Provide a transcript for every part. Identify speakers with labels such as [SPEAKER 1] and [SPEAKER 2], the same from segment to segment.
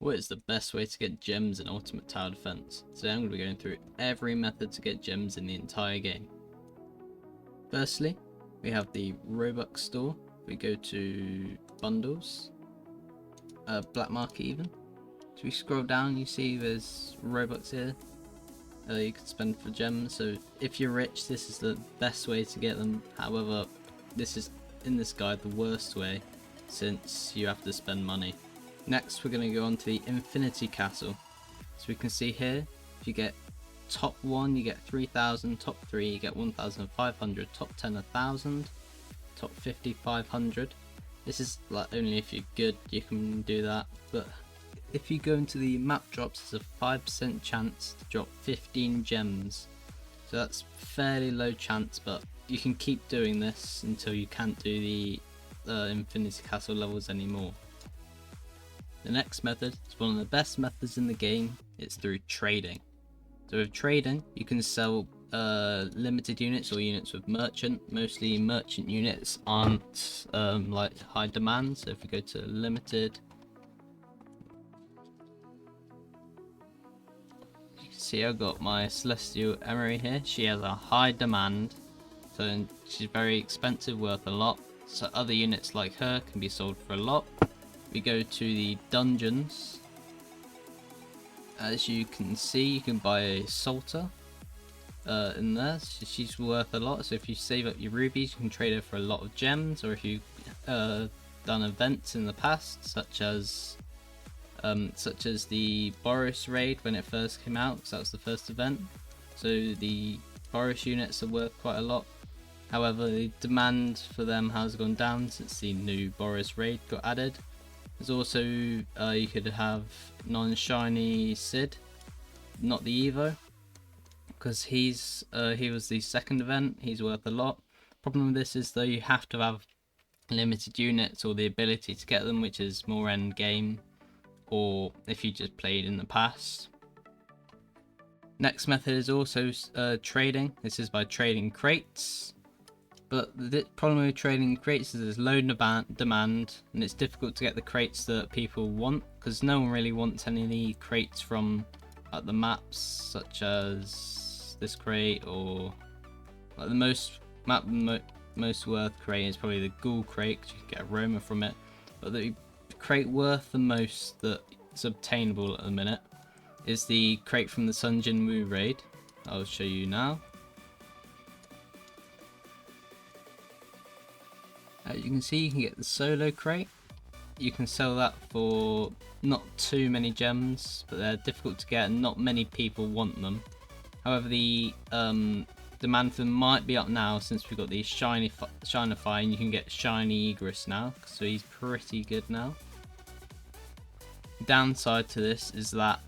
[SPEAKER 1] What is the best way to get gems in Ultimate Tower Defense? Today I'm going to be going through every method to get gems in the entire game. Firstly, we have the Robux store. We go to bundles, black market even. So we scroll down, you see there's Robux here. You can spend for gems. So if you're rich, this is the best way to get them. However, this is in this guide the worst way, since you have to spend money. Next, we're going to go on to the Infinity Castle. So we can see here, if you get top 1, you get 3,000, top 3, you get 1,500, top 10, 1,000, top 50, 500. This is like only if you're good, you can do that. But if you go into the map drops, there's a 5% chance to drop 15 gems. So that's fairly low chance, but you can keep doing this until you can't do the Infinity Castle levels anymore. The next method is one of the best methods in the game. It's through trading. So with trading, you can sell limited units or units with merchant. Mostly merchant units aren't like high demand. So if we go to limited, you can see I've got my Celestial Emery here. She has a high demand, so she's very expensive, worth a lot. So other units like her can be sold for a lot. We go to the dungeons. As you can see, you can buy a Salter in there. She's worth a lot. So if you save up your rubies, you can trade her for a lot of gems. Or if you've done events in the past, such as the Boris raid when it first came out, because that was the first event. So the Boris units are worth quite a lot. However, the demand for them has gone down since the new Boris raid got added. There's also, you could have non-shiny Sid, not the Evo, because he was the second event. He's worth a lot. Problem with this is though, you have to have limited units or the ability to get them, which is more end game, or if you just played in the past. Next method is also trading. This is by trading crates. But the problem with trading crates is there's low demand, and it's difficult to get the crates that people want, because no one really wants any of the crates from the maps, such as this crate, or like the most worth crate is probably the Ghoul crate, because you can get aroma from it. But the crate worth the most that's obtainable at the minute is the crate from the Sun Jin Woo raid. I'll show you now. As you can see, you can get the solo crate. You can sell that for not too many gems, but they're difficult to get and not many people want them. However, the demand for them might be up now since we've got the Shinify, and you can get Shiny Egress now, so he's pretty good now. Downside to this is that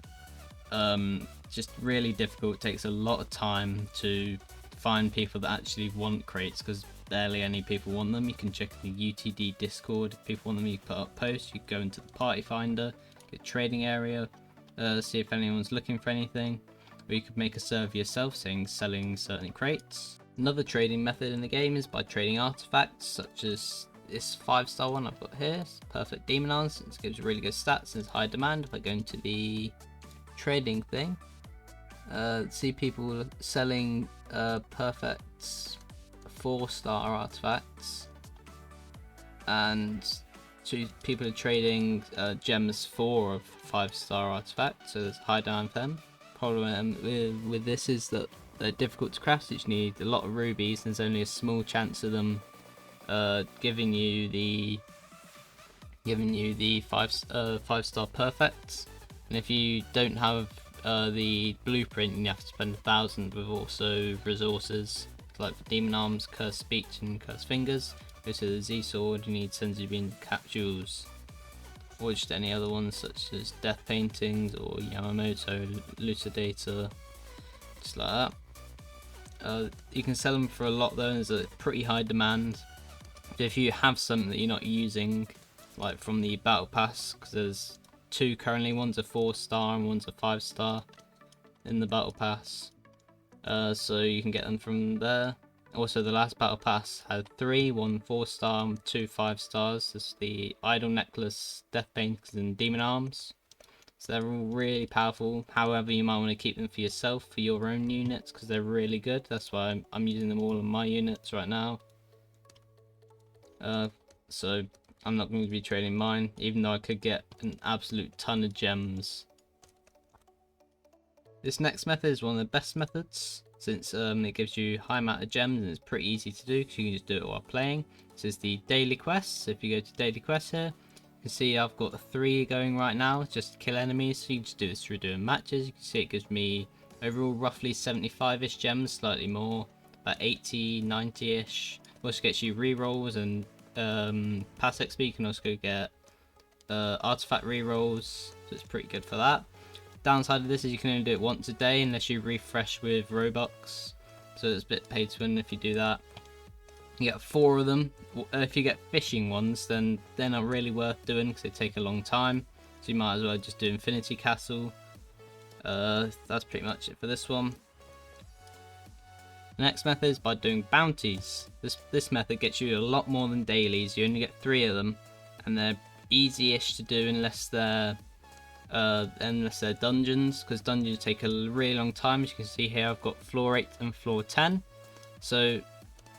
[SPEAKER 1] just really difficult. It takes a lot of time to find people that actually want crates, because barely any people want them. You can check the UTD Discord. If people want them, you put up posts. You go into the party finder, get trading area, see if anyone's looking for anything, or you could make a server yourself saying selling certain crates. Another trading method in the game is by trading artifacts, such as this 5-star one I've got here. It's perfect demon arms. It gives really good stats and it's high demand. If I go into the trading thing, see people selling perfect 4-star artifacts, and people are trading gems 4 of 5-star artifacts, so there's high demand for them. Problem with this is that they're difficult to craft. You need a lot of rubies, and there's only a small chance of them giving you the 5-star perfects. And if you don't have the blueprint, you have to spend 1,000 with also resources like for demon arms, cursed speech, and cursed fingers. Go to the Z sword, you need Senzubin capsules, or just any other ones such as death paintings or Yamamoto Lucidator, just like that. You can sell them for a lot though, and there's a pretty high demand. But if you have something that you're not using, like from the battle pass, because there's 2 currently, one's a 4-star and one's a 5-star in the battle pass. So you can get them from there. Also, the last battle pass had 3, 1 4-star and 2 5-stars. This is the Idol Necklace, Death Paintings, and Demon Arms. So they're all really powerful. However, you might want to keep them for yourself, for your own units, because they're really good. That's why I'm using them all on my units right now. So I'm not going to be trading mine, even though I could get an absolute ton of gems. This next method is one of the best methods, since it gives you high amount of gems and it's pretty easy to do because you can just do it while playing. This is the daily quests. So if you go to daily quests here, you can see I've got 3 going right now, just to kill enemies. So you can just do this through doing matches. You can see it gives me overall roughly 75-ish gems, slightly more, about 80, 90-ish. Also gets you rerolls and pass XP. You can also get artifact rerolls, so it's pretty good for that. Downside of this is you can only do it once a day unless you refresh with Robux, so it's a bit pay to win if you do that. You get 4 of them. If you get fishing ones, then they're not really worth doing because they take a long time, so you might as well just do Infinity Castle. That's pretty much it for this one. The next method is by doing bounties. This method gets you a lot more than dailies. You only get 3 of them, and they're easy-ish to do unless they're dungeons, because dungeons take a really long time. As you can see here, I've got floor 8 and floor 10, so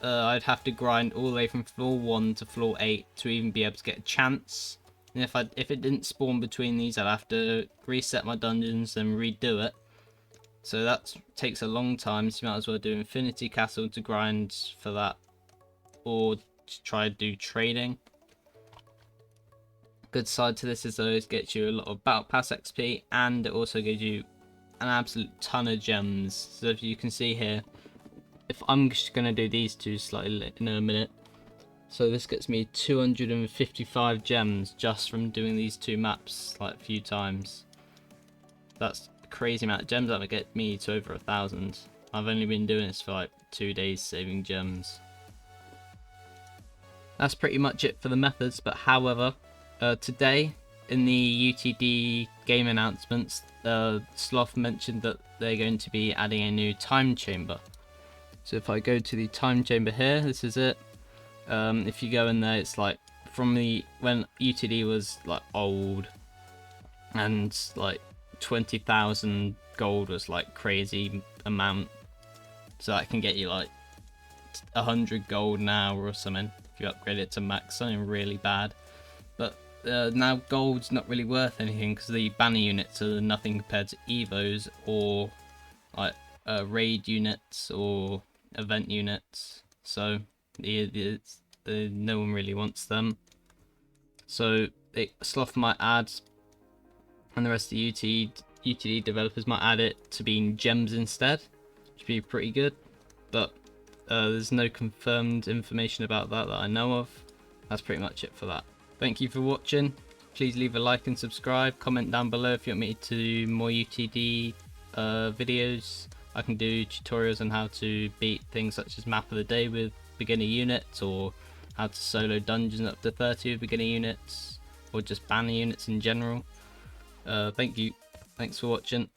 [SPEAKER 1] I'd have to grind all the way from floor 1 to floor 8 to even be able to get a chance. And if it didn't spawn between these, I'd have to reset my dungeons and redo it. So that takes a long time, so you might as well do Infinity Castle to grind for that, or to try to do trading. Good side to this is though it gets you a lot of battle pass XP, and it also gives you an absolute ton of gems. So if you can see here, if I'm just going to do these two slightly in a minute, so this gets me 255 gems just from doing these 2 maps like a few times. That's a crazy amount of gems. That would get me to over 1,000. I've only been doing this for like 2 days saving gems. That's pretty much it for the methods, but however, today in the UTD game announcements, Sloth mentioned that they're going to be adding a new time chamber. So if I go to the time chamber here, this is it. If you go in there, it's like from when UTD was like old and like 20,000 gold was like crazy amount. So that can get you like 100 gold now or something if you upgrade it to max, something really bad. But now gold's not really worth anything because the banner units are nothing compared to evos or like raid units or event units, so no one really wants them. So Sloth might add, and the rest of the UTD developers might add it to being gems instead, which would be pretty good, but there's no confirmed information about that I know of. That's pretty much it for that. Thank you for watching. Please leave a like and subscribe. Comment down below if you want me to do more UTD videos. I can do tutorials on how to beat things such as map of the day with beginner units, or how to solo dungeons up to 30 with beginner units, or just banner units in general. Thank you. Thanks for watching.